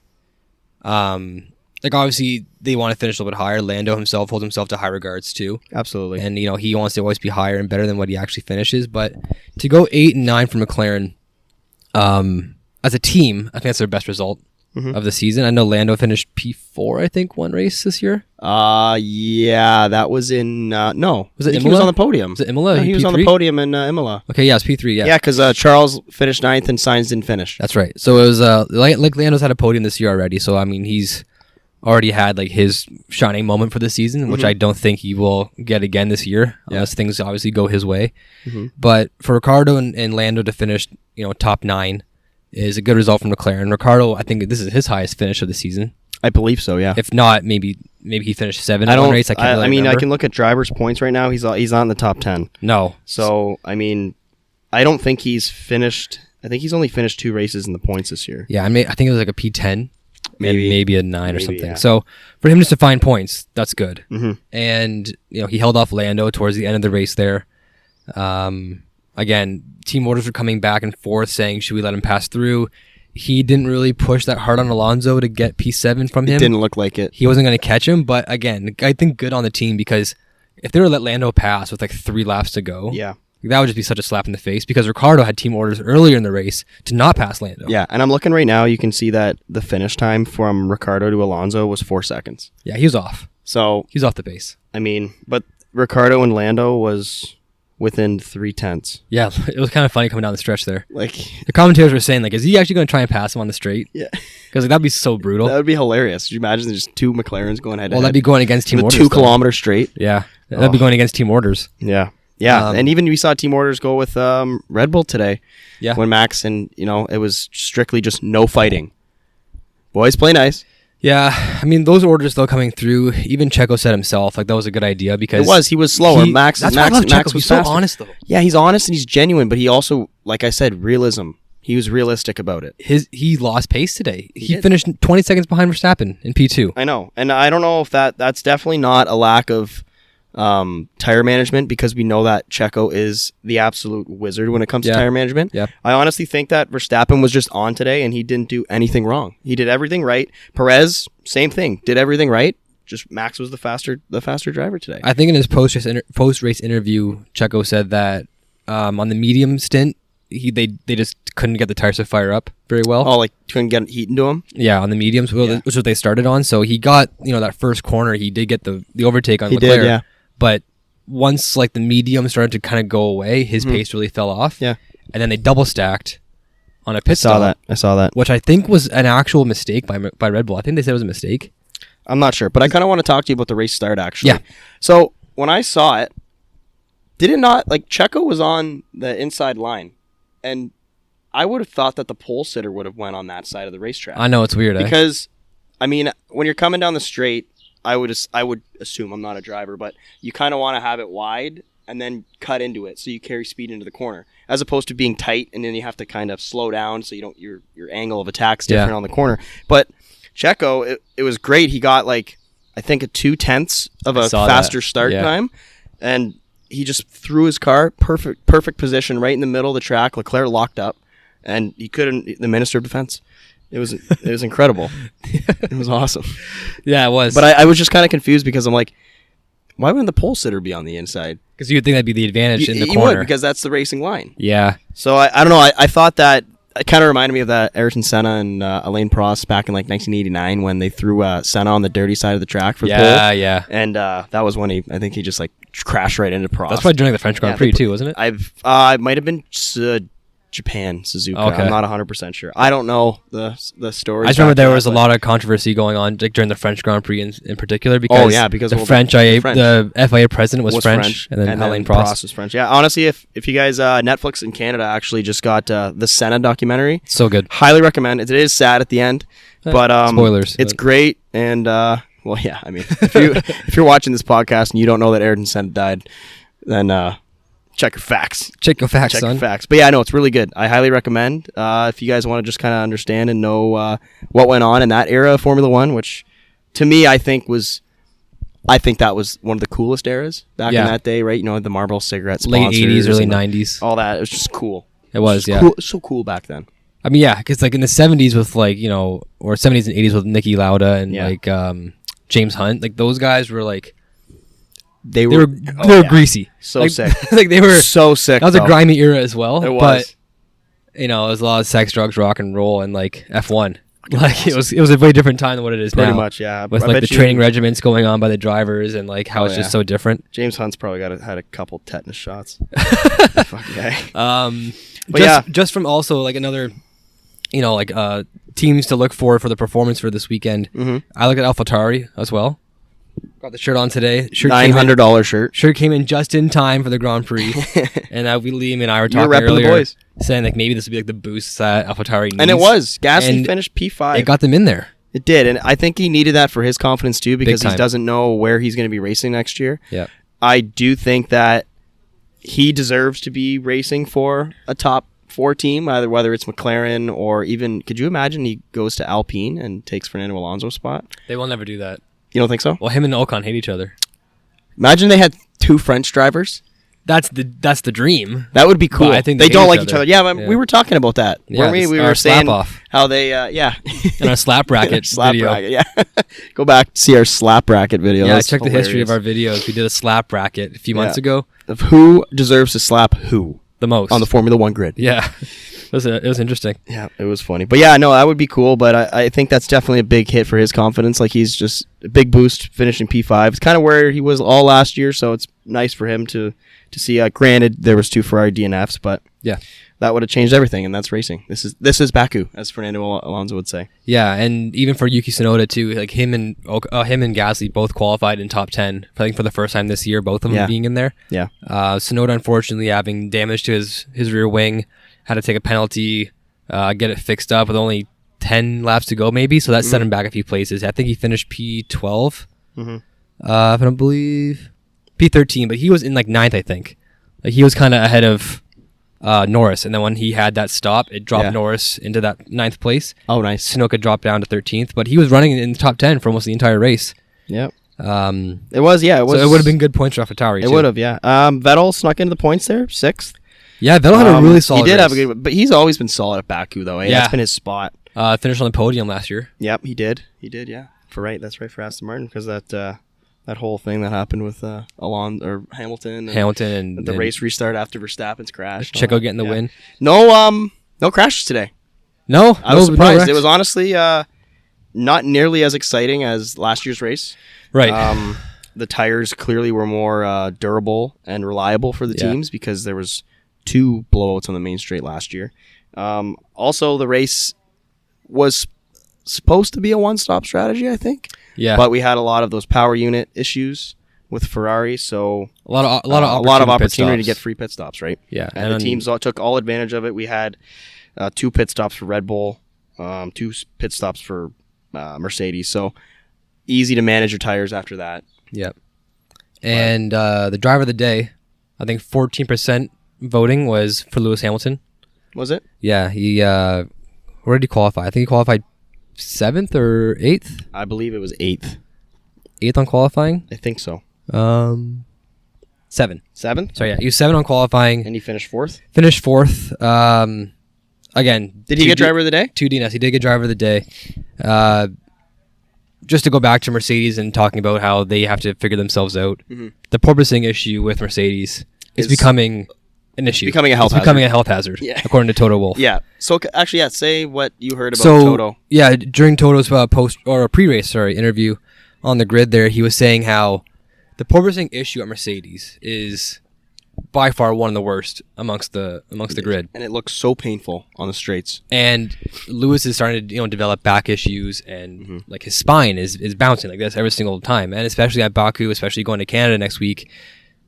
obviously they want to finish a little bit higher. Lando himself holds himself to high regards too. Absolutely. And he wants to always be higher and better than what he actually finishes. But to go 8 and 9 for McLaren, as a team, I think that's their best result of the season. I know Lando finished P4, I think, one race this year. Yeah, that was in no. Was it Imola? He was on the podium. Was it Imola? No, he was on the podium in Imola. Okay, yeah, it's P3, yeah. Yeah, because Charles finished 9th and Sainz didn't finish. That's right. So it was like Lando's had a podium this year already. So I mean, he's already had like his shining moment for the season, which I don't think he will get again this year unless things obviously go his way. But for Ricardo and Lando to finish, top 9 is a good result from McLaren. Ricardo, I think this is his highest finish of the season. I believe so, yeah. If not, maybe he finished 7 in one race. I mean, I can look at drivers' points right now. He's not in the top 10. No. So, I mean, I don't think he's finished. I think he's only finished 2 races in the points this year. Yeah, I think it was like a P10. Maybe a 9 or something. Yeah. So for him just to find points, that's good. And he held off Lando towards the end of the race there. Again, team orders were coming back and forth saying, should we let him pass through? He didn't really push that hard on Alonso to get P7 from him. It didn't look like it. He wasn't going to catch him, but again, I think good on the team because if they were to let Lando pass with like 3 laps to go, that would just be such a slap in the face because Ricardo had team orders earlier in the race to not pass Lando. Yeah, and I'm looking right now, you can see that the finish time from Ricardo to Alonso was 4 seconds. Yeah, he was off. So he's off the pace. I mean, but Ricardo and Lando was within 0.3. Yeah, it was kind of funny coming down the stretch there. Like the commentators were saying, like, is he actually going to try and pass him on the straight? Yeah, because that'd be so brutal. That would be hilarious. Could you imagine just 2 McLarens going head to head? Well, that'd be going against team orders. 2 kilometers straight. Yeah, that'd be going against team orders. Yeah. And even we saw team orders go with Red Bull today. Yeah, when Max and it was strictly just no fighting. Boys play nice. Yeah, I mean those orders though coming through. Even Checo said himself like that was a good idea because he was slower. Max was he's so faster. honest though. Yeah, he's honest and he's genuine, but he also, like I said, realism. He was realistic about it. He lost pace today. He finished 20 seconds behind Verstappen in P2. I know, and I don't know if that's definitely not a lack of tire management because we know that Checo is the absolute wizard when it comes to tire management. Yeah. I honestly think that Verstappen was just on today and he didn't do anything wrong. He did everything right. Perez, same thing, did everything right. Just Max was the faster driver today. I think in his post-race interview, Checo said that on the medium stint, they just couldn't get the tires to fire up very well. Oh, like couldn't get heat into them? Yeah, on the mediums, which is what they started on. So he got, that first corner, he did get the overtake on Leclerc. Did, yeah. But once like the medium started to kind of go away, his pace really fell off. Yeah. And then they double stacked on a pit stop. I saw that. Which I think was an actual mistake by Red Bull. I think they said it was a mistake. I'm not sure, but I kind of want to talk to you about the race start actually. Yeah. So when I saw it, did it not, like Checo was on the inside line and I would have thought that the pole sitter would have went on that side of the racetrack. I know, it's weird. Because, I mean, when you're coming down the straight, I would assume, I'm not a driver, but you kind of want to have it wide and then cut into it so you carry speed into the corner, as opposed to being tight and then you have to kind of slow down so you don't your angle of attack's different on the corner. But Checo, it was great. He got like I think a 0.2 of a faster start time, and he just threw his car perfect position right in the middle of the track. Leclerc locked up, and he couldn't. The Minister of Defense. It was incredible. It was awesome. Yeah, it was. But I was just kind of confused because I'm like, Why wouldn't the pole sitter be on the inside? Because you would think that'd be the advantage in the You corner. would, because that's the racing line. Yeah. So I don't know. I thought that it kind of reminded me of that Ayrton Senna and Alain Prost back in like 1989 when they threw Senna on the dirty side of the track for the pole. Yeah. And that was when I think he just like crashed right into Prost. That's probably during the French Grand Prix too, wasn't it? It might have been Japan, Suzuka. Okay. I'm not 100% sure. I don't know the story. I just remember there was a lot of controversy going on like, during the French Grand Prix in particular because because the the FIA president was French, and then Alain Prost was French. Yeah, honestly, if you guys Netflix in Canada actually just got the Senna documentary, so good. Highly recommend it. It is sad at the end, but spoilers. It's great, and well, yeah. I mean, if you're watching this podcast and you don't know that Ayrton Senna died, then check your facts. Check your facts, Check son. your facts. But yeah, no, it's really good. I highly recommend if you guys want to just kind of understand and know what went on in that era of Formula One, which to me I think that was one of the coolest eras back in that day, right? You know, the Marlboro cigarette sponsors, late 80s, early 90s. all that. It was just cool. It was, yeah. Cool, so cool back then. I mean, yeah, because like in the 70s with like, you know, or 70s and 80s with Niki Lauda and like James Hunt, like those guys were like, they were greasy. So like, sick. like they were so sick. That was a grimy era as well. It was. But, you know, it was a lot of sex, drugs, rock and roll, and like F1. Like it was a very different time than what it is now. Pretty much, yeah. With like the training regimens going on by the drivers and like how it's just so different. James Hunt's probably had a couple tetanus shots. Fucking guy. Just from also like another, you know, like teams to look for the performance for this weekend. Mm-hmm. I look at AlphaTauri as well. Got the shirt on today. $900 shirt. Shirt came in just in time for the Grand Prix. And Liam and I were talking earlier, the boys. saying like maybe this would be like the boost that AlphaTauri needs. And it was. Gasly finished P5. It got them in there. It did, and I think he needed that for his confidence too, because he doesn't know where he's going to be racing next year. Yeah, I do think that he deserves to be racing for a top 4 team, whether it's McLaren or even. Could you imagine he goes to Alpine and takes Fernando Alonso's spot? They will never do that. You don't think so? Well, him and Ocon hate each other. Imagine they had 2 French drivers. That's the dream. That would be cool. But I think they don't like each other. Yeah, but we were talking about that. Yeah, weren't we? We were saying how they, in our slap bracket video. Bracket, yeah. Go back to see our slap bracket video. Yeah, check the history of our videos. We did a slap bracket a few months ago. Of who deserves to slap who the most on the Formula One grid. Yeah. It was interesting. Yeah, it was funny. But yeah, no, that would be cool. But I think that's definitely a big hit for his confidence. Like he's just a big boost finishing P5. It's kind of where he was all last year, so it's nice for him to see. Granted, there was 2 Ferrari DNFs, but yeah, that would have changed everything, and that's racing. This is Baku, as Fernando Alonso would say. Yeah, and even for Yuki Tsunoda too, like him and Gasly both qualified in top 10. I think for the first time this year, both of them being in there. Yeah. Tsunoda unfortunately having damage to his rear wing, had to take a penalty, get it fixed up with only 10 laps to go maybe, so that set him back a few places. I think he finished P12, if I don't believe P13, but he was in like 9th, I think. Like he was kind of ahead of Norris, and then when he had that stop, it dropped Norris into that 9th place. Oh, nice. Sunoka dropped down to 13th, but he was running in the top 10 for almost the entire race. Yep. It was. So it would have been good points for AlphaTauri. It would have, yeah. Vettel snuck into the points there, 6th. Yeah, Vettel had a really solid He did race. have a good one, but he's always been solid at Baku, though. Yeah, that's been his spot. Finished on the podium last year. Yep, he did. Yeah. That's right for Aston Martin, because that whole thing that happened with Hamilton and the race restart after Verstappen's crash. Checo getting the win. No crashes today. No, I was surprised. It was honestly not nearly as exciting as last year's race. Right. The tires clearly were more durable and reliable for the teams, because there was 2 blowouts on the main straight last year. Also, the race was supposed to be a one-stop strategy, I think. Yeah. But we had a lot of those power unit issues with Ferrari, so a lot of opportunity to get free pit stops, right? Yeah. And the teams took all advantage of it. We had 2 pit stops for Red Bull, 2 pit stops for Mercedes, so easy to manage your tires after that. Yep. And the driver of the day, I think 14% voting was for Lewis Hamilton. Was it? Yeah, he where did he qualify? I think he qualified 7th or 8th. I believe it was 8th. 8th on qualifying? I think so. 7. 7? So yeah, he was 7 on qualifying. And he finished 4th? Finished 4th. Again. Did he get driver of the day? 2 DNS. He did get driver of the day. just to go back to Mercedes and talking about how they have to figure themselves out, the porpoising issue with Mercedes is becoming an issue. Becoming a health hazard. Becoming a health hazard, according to Toto Wolff. Yeah. So actually, say what you heard about Toto. Yeah, during Toto's pre-race interview on the grid there, he was saying how the porpoising issue at Mercedes is by far one of the worst amongst the grid, and it looks so painful on the straights. And Lewis is starting to develop back issues, and like his spine is bouncing like this every single time, and especially at Baku, especially going to Canada next week,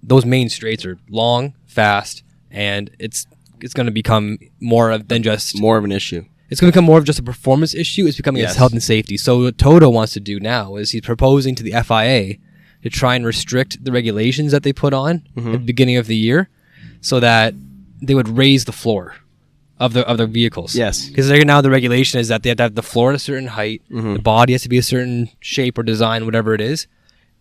those main straights are long, fast, and it's going to become more of an issue. It's going to become more of just a performance issue. It's becoming a health and safety. So what Toto wants to do now is he's proposing to the FIA to try and restrict the regulations that they put on at the beginning of the year, so that they would raise the floor of the vehicles. Yes. Because right now the regulation is that they have to have the floor at a certain height, the body has to be a certain shape or design, whatever it is.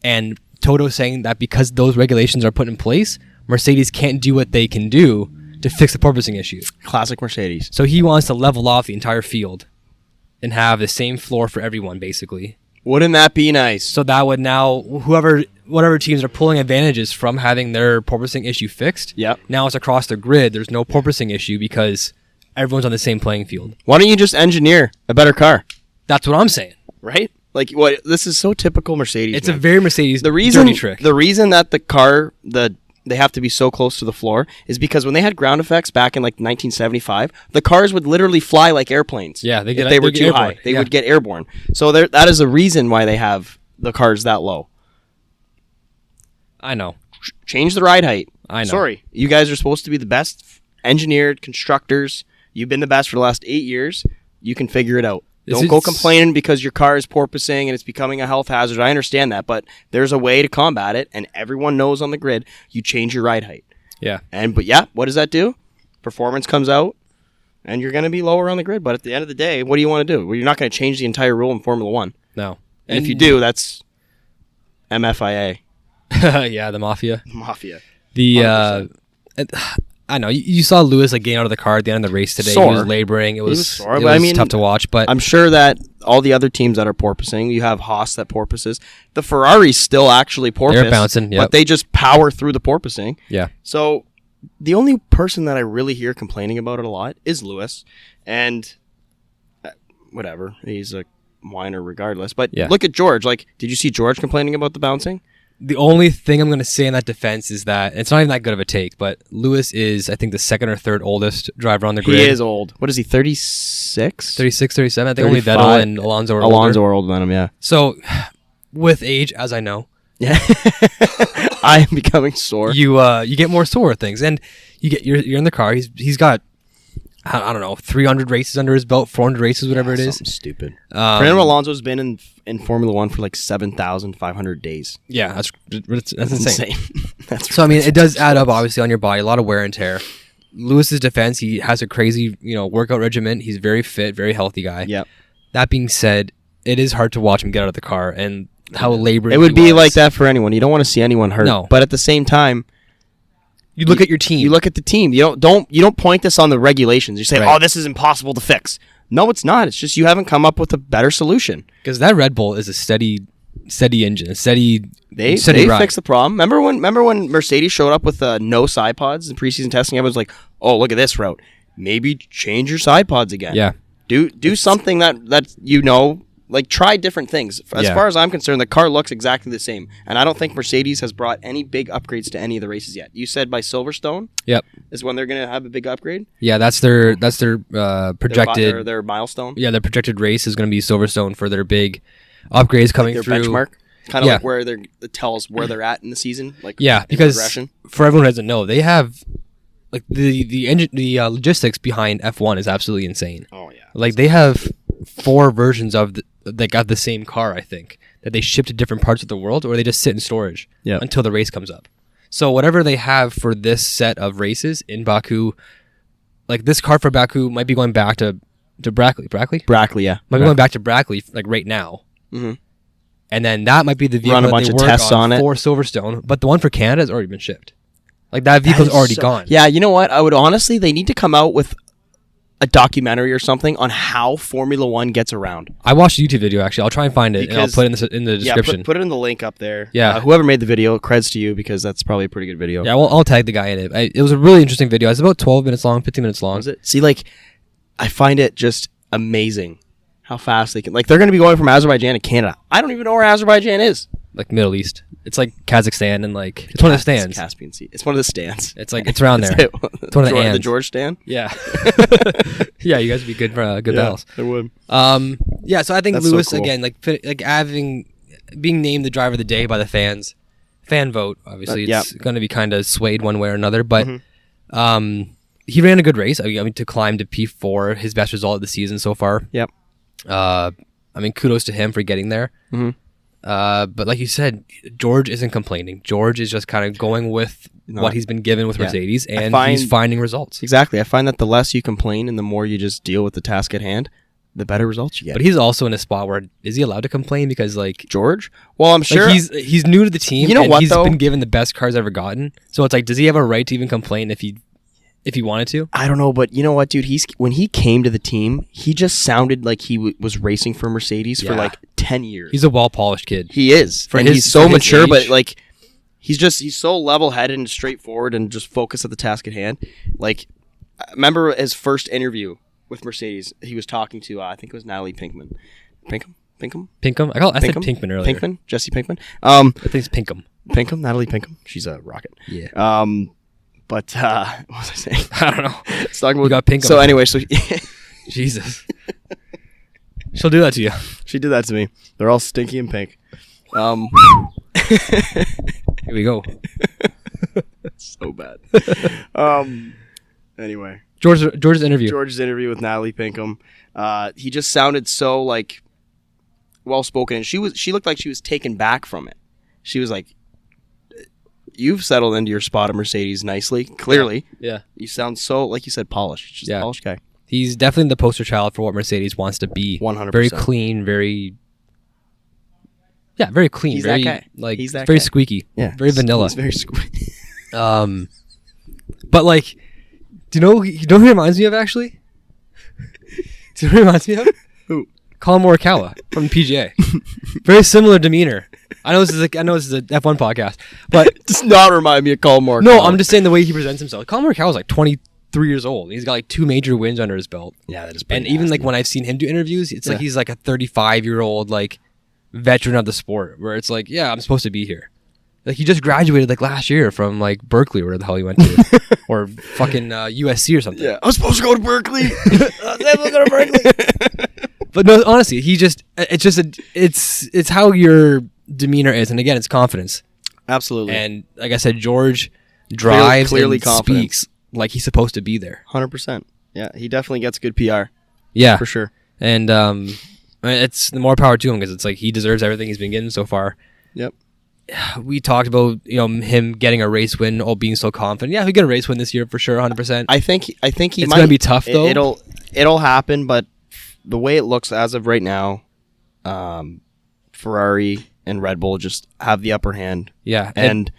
And Toto's saying that because those regulations are put in place, Mercedes can't do what they can do to fix the porpoising issue. Classic Mercedes. So he wants to level off the entire field and have the same floor for everyone, basically. Wouldn't that be nice? So that would now, whatever teams are pulling advantages from having their porpoising issue fixed, now it's across the grid. There's no porpoising issue because everyone's on the same playing field. Why don't you just engineer a better car? That's what I'm saying. Right? Like, what? This is so typical Mercedes. It's a very Mercedes dirty trick. The reason that the car, they have to be so close to the floor is because when they had ground effects back in like 1975, the cars would literally fly like airplanes. Yeah, if they were too high. They would get airborne. So that is the reason why they have the cars that low. I know. Change the ride height. I know. Sorry. You guys are supposed to be the best engineered constructors. You've been the best for the last 8 years. You can figure it out. Don't go complaining because your car is porpoising and it's becoming a health hazard. I understand that, but there's a way to combat it, and everyone knows on the grid, you change your ride height. Yeah. But what does that do? Performance comes out, and you're going to be lower on the grid. But at the end of the day, what do you want to do? Well, you're not going to change the entire rule in Formula One. No. And if you do, that's MFIA. Yeah, the Mafia. Mafia. I know. You saw Lewis getting out of the car at the end of the race today. He was laboring. It was tough to watch. But I'm sure that all the other teams that are porpoising, you have Haas that porpoises. The Ferraris still actually porpoise. They're bouncing, but they just power through the porpoising. Yeah. So the only person that I really hear complaining about it a lot is Lewis. And whatever. He's a whiner regardless. But look at George. Did you see George complaining about the bouncing? The only thing I'm going to say in that defense is that it's not even that good of a take, but Lewis is, I think, the second or third oldest driver on the grid. He is old. What is he, 36? 36, 37? I think 35. Only Vettel and Alonso are older. Alonso are older than him, yeah. So, with age, as I know, I am becoming sore. You get more sore things, and you're in the car. He's got, I don't know, 300 races under his belt, 400 races, whatever it is. Something stupid. Fernando Alonso's been in Formula One for 7,500 days. Yeah, that's insane. That's so, I mean, it does add up, obviously, on your body, a lot of wear and tear. Lewis's defense, he has a crazy, workout regimen. He's very fit, very healthy guy. Yep. That being said, it is hard to watch him get out of the car and how laboring it would be like that for anyone. You don't want to see anyone hurt. No. But at the same time, you look at your team. You look at the team. You don't point this on the regulations. You say, "Oh, this is impossible to fix." No, it's not. It's just you haven't come up with a better solution. Because that Red Bull is a steady engine, They ride. fixed the problem. Remember when Mercedes showed up with no side pods in preseason testing? Everyone's like, "Oh, look at this route. Maybe change your side pods again." Yeah. Do something that try different things. As far as I'm concerned, the car looks exactly the same, and I don't think Mercedes has brought any big upgrades to any of the races yet. You said by Silverstone, is when they're going to have a big upgrade. Yeah, that's their projected their milestone. Yeah, their projected race is going to be Silverstone for their big upgrades coming their through. Benchmark, kind of where it tells where they're at in the season. Because progression. For everyone who doesn't know, they have the logistics behind F1 is absolutely insane. Oh yeah, they have 4 versions of the same car, I think, that they ship to different parts of the world, or they just sit in storage until the race comes up. So whatever they have for this set of races in Baku, this car for Baku might be going back to Brackley. Brackley, yeah. Might be going back to Brackley right now. Mm-hmm. And then that might be the vehicle Run a bunch they of work tests on it for Silverstone, but the one for Canada has already been shipped. That vehicle's already gone. Yeah, you know what? I would honestly, they need to come out with a documentary or something on how Formula One gets around. I watched a YouTube video, actually. I'll try and find it, and I'll put it in the description. Yeah, put it in the link up there. Yeah. Whoever made the video, creds to you, because that's probably a pretty good video. Yeah, I'll tag the guy in it. It was a really interesting video. It's about 12 minutes long, 15 minutes long. Was it? See, like, I find it just amazing how fast they can... Like, they're going to be going from Azerbaijan to Canada. I don't even know where Azerbaijan is. Like, Middle East. It's like Kazakhstan, and like... It's one of the stands. Caspian Sea. It's one of the stands. It's like, it's around there. It's one of the The George stand? Yeah. Yeah, you guys would be good for good battles. I would. Yeah, so I think That's Lewis, so cool. again, like being named the driver of the day by the fans, fan vote, obviously, it's going to be kind of swayed one way or another, but he ran a good race. I mean, to climb to P4, his best result of the season so far. Yep. I mean, kudos to him for getting there. But like you said, George isn't complaining. George is just kind of going with what he's been given with Mercedes, and he's finding results. Exactly. I find that the less you complain and the more you just deal with the task at hand, the better results you get. But he's also in a spot where, is he allowed to complain? Because, like... George? Well, I'm sure... Like he's new to the team, you know and what, he's though? been given the best cars ever gotten. So it's like, does he have a right to even complain if he wanted to? I don't know, but you know what, dude? When he came to the team, he just sounded like he was racing for Mercedes for like 10 years. He's a well-polished kid. He is. And he's so mature, age. but like he's so level-headed and straightforward and just focused at the task at hand. Like, I remember his first interview with Mercedes, he was talking to, I think it was Natalie Pinkham. Pinkham? I said Pinkman earlier. Pinkman? Jesse Pinkman? I think it's Pinkham. Pinkham? Natalie Pinkham? She's a rocket. Yeah. But what was I saying? I don't know. It's talking about, You got Pinkham. So anyway, Jesus. She'll do that to you. She did that to me. They're all stinky and pink. Here we go. So bad. Anyway. George's interview. George's interview with Natalie Pinkham. He just sounded so like well-spoken, and she looked like she was taken back from it. She was like, "You've settled into your spot at Mercedes nicely. Clearly, Yeah. You sound so, like you said, polished. Just a polished guy. He's definitely the poster child for what Mercedes wants to be. 100%. Very clean, very clean. He's very, that guy. Like, He's that very guy. squeaky. Yeah, very vanilla. He's very squeaky. But like, do you know who he reminds me of, actually? Do you know who he reminds me of? Who? Colin Morikawa from PGA. Very similar demeanor. I know this is a F1 podcast, but Does not remind me of Colin Morikawa. no, I'm just saying the way he presents himself. Colin Morikawa is like 23 years old. He's got like 2 major wins under his belt. Yeah, that is. And even like when I've seen him do interviews, it's like he's like a 35-year-old like veteran of the sport, where it's like, yeah, I'm supposed to be here. Like, he just graduated like last year from like Berkeley, or where the hell he went to, or fucking USC or something. Yeah, I was supposed to go to Berkeley. I was able to go to Berkeley. But no, honestly, it's how your demeanor is, and again, it's confidence. Absolutely. And like I said, George drives clearly and confident. speaks like he's supposed to be there. 100%. Yeah, he definitely gets good PR. Yeah, For sure. And I mean, it's the more power to him, because it's like he deserves everything he's been getting so far. Yep. We talked about him getting a race win, or being so confident. Yeah, he'll get a race win this year for sure, 100%. I think he it's might. It's gonna be tough though. It'll happen, but the way it looks as of right now, Ferrari and Red Bull just have the upper hand. Yeah, And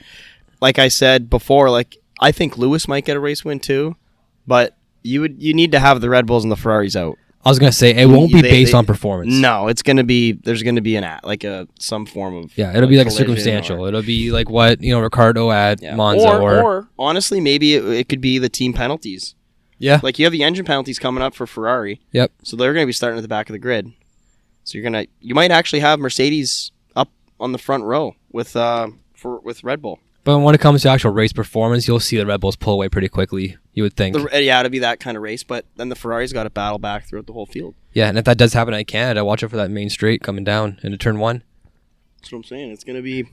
like I said before, like, I think Lewis might get a race win too, but you need to have the Red Bulls and the Ferraris out. I was gonna say it won't be based on performance. No, it's gonna be. There's gonna be some form of. Yeah, it'll be like a collision circumstantial. It'll be like what Ricardo at Monza, or honestly, maybe it could be the team penalties. Yeah, Like, you have the engine penalties coming up for Ferrari. Yep. So they're going to be starting at the back of the grid. So you might actually have Mercedes up on the front row with Red Bull. But when it comes to actual race performance, you'll see the Red Bulls pull away pretty quickly, you would think. It'll be that kind of race, but then the Ferrari's got to battle back throughout the whole field. Yeah, and if that does happen in Canada, watch out for that main straight coming down into turn 1. That's what I'm saying. It's going to be.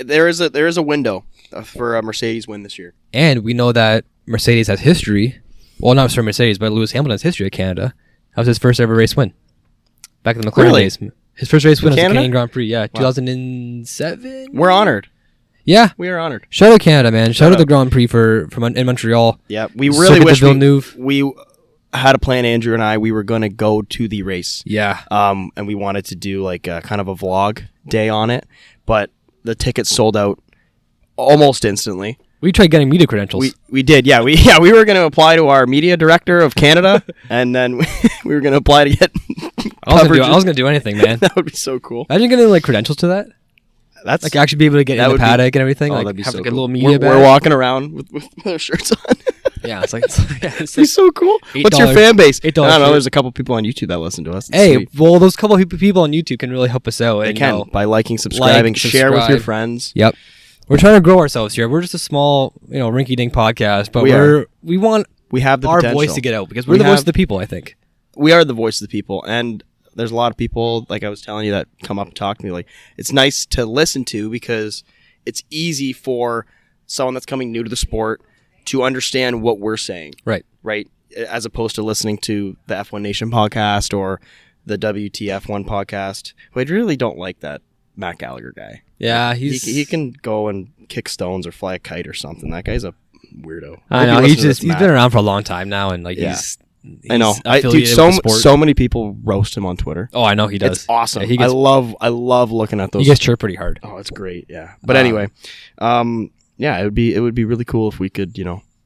There is a window for a Mercedes win this year. And we know that Mercedes has history. Well, not for Mercedes, but Lewis Hamilton's history at Canada. That was his first ever race win. Back in the McLaren days. His first race win was the Canadian Grand Prix. Yeah, 2007. We're honored. Yeah. We are honored. Shout out Canada, man. Shout out the Grand Prix in Montreal. Yeah, we really wish Villeneuve. we had a plan, Andrew and I. We were going to go to the race. Yeah. And we wanted to do like a kind of a vlog day on it, but the tickets sold out almost instantly. We tried getting media credentials. We did, yeah. We were going to apply to our media director of Canada, and then we were going to apply to get I was going to do anything, man. That would be so cool. Imagine getting like credentials to that. That's like actually be able to get in the paddock and everything. Oh, like that'd be have so like a cool. little media badge. We're walking around with our shirts on. Yeah, it's It'd be so cool. What's your fan base? I don't know. There's a couple people on YouTube that listen to us. It's hey, sweet. well, those couple of people on YouTube can really help us out. They and, can by liking, subscribing, share with your friends. Yep. We're trying to grow ourselves here. We're just a small, rinky-dink podcast, but we want have the our potential. voice to get out because we're the voice of the people, I think. We are the voice of the people, and there's a lot of people, like I was telling you, that come up and talk to me. Like, it's nice to listen to because it's easy for someone that's coming new to the sport to understand what we're saying. Right. As opposed to listening to the F1 Nation podcast or the WTF1 podcast. But I really don't like that Matt Gallagher guy. Yeah, he can go and kick stones or fly a kite or something. That guy's a weirdo. I know. He's been around for a long time now, and like he's I know. Dude, so many people roast him on Twitter. Oh, I know he does. It's awesome. Yeah, I love looking at those. He gets chirped pretty hard. Oh, it's great. Yeah. But anyway, it would be really cool if we could,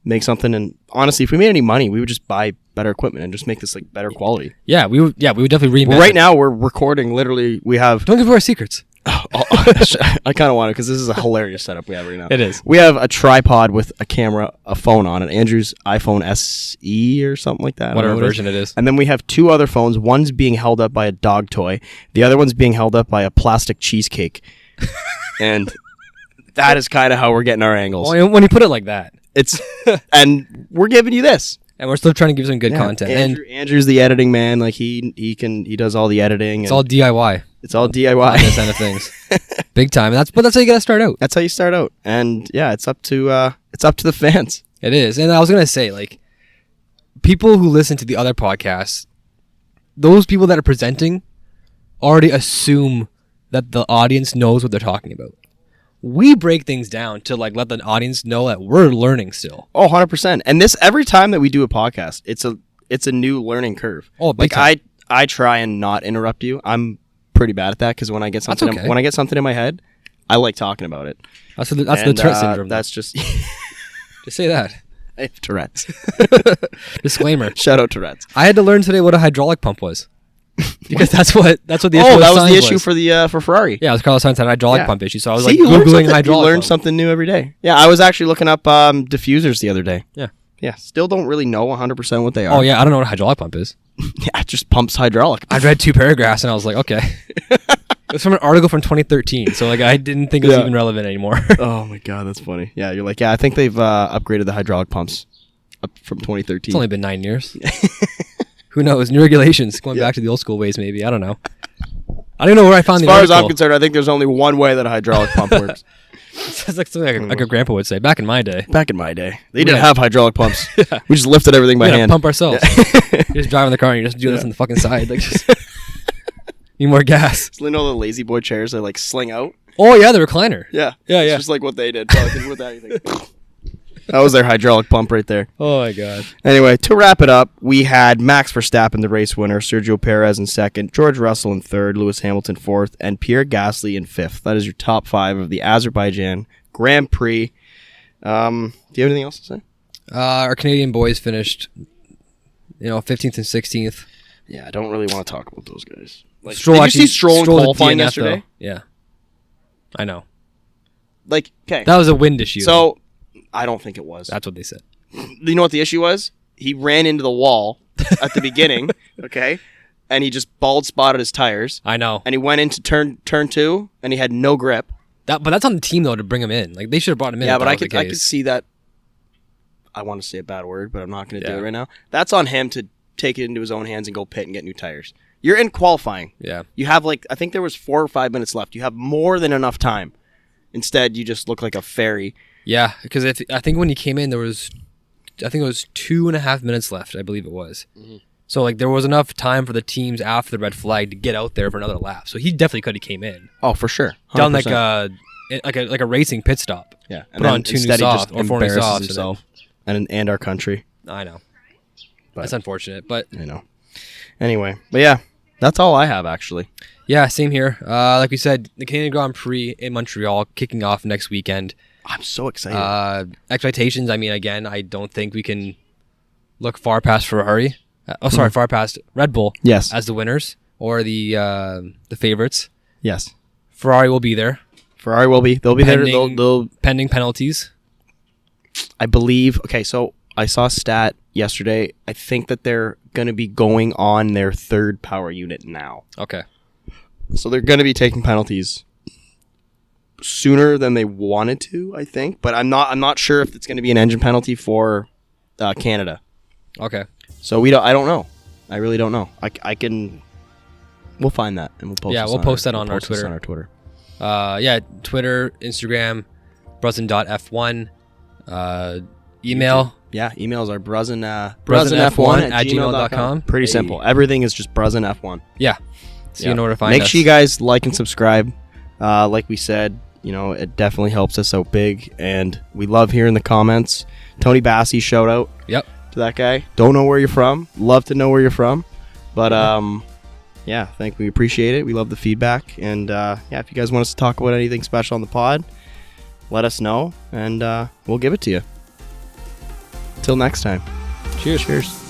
make something. And honestly, if we made any money, we would just buy better equipment and just make this like better quality. Yeah, we would definitely reinvent. Well, right now we're recording. Literally, we have. Don't give away our secrets. I kind of want to because this is a hilarious setup we have right now. It is. We have a tripod with a camera, a phone on it. Andrew's iPhone SE or something like that. Whatever version it is. And then we have two other phones. One's being held up by a dog toy. The other one's being held up by a plastic cheesecake. And that is kind of how we're getting our angles. Well, when you put it like that, and we're giving you this. And we're still trying to give some good content. Andrew's the editing man. Like he does all the editing. It's all DIY. It's all DIY. This kind of things. Big time. That's how you gotta start out. That's how you start out. And yeah, it's up to the fans. It is. And I was gonna say, like, people who listen to the other podcasts, those people that are presenting already assume that the audience knows what they're talking about. We break things down to like let the audience know that we're learning still. Oh, 100%. And this every time that we do a podcast, it's a new learning curve. Oh, big time. I try and not interrupt you. I'm pretty bad at that because when I get something in my head, I like talking about it. That's the Tourette syndrome. That's just just say that. I have Tourette's. Disclaimer. Shout out Tourette's. I had to learn today what a hydraulic pump was. Because that's what the issue was. Oh, that was the issue for Ferrari. Yeah, it was Carlos Sainz had a hydraulic pump issue, so I was Googling hydraulic. You learn something new every day. Yeah, I was actually looking up diffusers the other day. Yeah. Still don't really know 100% what they are. Oh yeah, I don't know what a hydraulic pump is. Yeah, it just pumps hydraulic. I read 2 paragraphs and I was like, okay. It was from an article from 2013, so like I didn't think it was even relevant anymore. Oh my god, that's funny. Yeah, you're like, I think they've upgraded the hydraulic pumps up from 2013. It's only been 9 years. Who knows? New regulations going back to the old school ways, maybe. I don't know. I don't know where I found the article. As far as I'm concerned, I think there's only one way that a hydraulic pump works. It sounds like something like a grandpa would say. Back in my day. They didn't have hydraulic pumps. We just lifted everything by hand. Pump ourselves. You're just driving the car and you're just doing this on the fucking side. Like, just need more gas. So you know the lazy boy chairs that like sling out? Oh yeah, the recliner. Yeah. It's just like what they did. With anything. That was their hydraulic pump right there. Oh my god. Anyway, to wrap it up, we had Max Verstappen, the race winner, Sergio Perez in second, George Russell in third, Lewis Hamilton fourth, and Pierre Gasly in fifth. That is your top 5 of the Azerbaijan Grand Prix. Do you have anything else to say? Our Canadian boys finished, 15th and 16th. Yeah, I don't really want to talk about those guys. Like, Stroll, did you see Stroll in qualifying yesterday? Though. Yeah. I know. Like, okay. That was a wind issue. So, I don't think it was. That's what they said. You know what the issue was? He ran into the wall at the beginning, okay? And he just bald spotted his tires. I know. And he went into turn 2, and he had no grip. But that's on the team, though, to bring him in. Like, they should have brought him in. Yeah, but I could see that. I want to say a bad word, but I'm not going to do it right now. That's on him to take it into his own hands and go pit and get new tires. You're in qualifying. Yeah. You have, I think there was 4 or 5 minutes left. You have more than enough time. Instead, you just look like a fairy. Yeah, because I think when he came in, it was 2.5 minutes left, I believe it was. Mm-hmm. So, there was enough time for the teams after the red flag to get out there for another lap. So, he definitely could have came in. Oh, for sure. 100%. Done like a racing pit stop. Yeah. And put on 2 new softs or 4 new softs. Himself and our country. I know. That's unfortunate, but... I know. Anyway, but yeah, that's all I have, actually. Yeah, same here. Like we said, the Canadian Grand Prix in Montreal kicking off next weekend. I'm so excited. Expectations, I mean, again, I don't think we can look far past Ferrari. Far past Red Bull. Yes. As the winners or the favorites. Yes. Ferrari will be there. Ferrari will be. They'll be there. They'll pending penalties. I believe. Okay, so I saw a stat yesterday. I think that they're going to be going on their third power unit now. Okay. So they're going to be taking penalties sooner than they wanted to, I think. But I'm not sure if it's going to be an engine penalty for Canada. Okay. So I don't know. I really don't know. We'll find that and we'll post. Yeah, we'll post that on our Twitter. On our Twitter. Twitter, Instagram, brusin.f1. Email. Yeah, emails are brusinf1 at gmail.com. Pretty simple. Everything is just brusinf1. Yeah. So you know where to find us. Make sure you guys like and subscribe. Like we said, it definitely helps us out big, and we love hearing the comments. Tony Bassi, shout out. Yep. To that guy. Don't know where you're from. Love to know where you're from. But yeah, we appreciate it. We love the feedback. And if you guys want us to talk about anything special on the pod, let us know, and we'll give it to you. Till next time. Cheers. Cheers.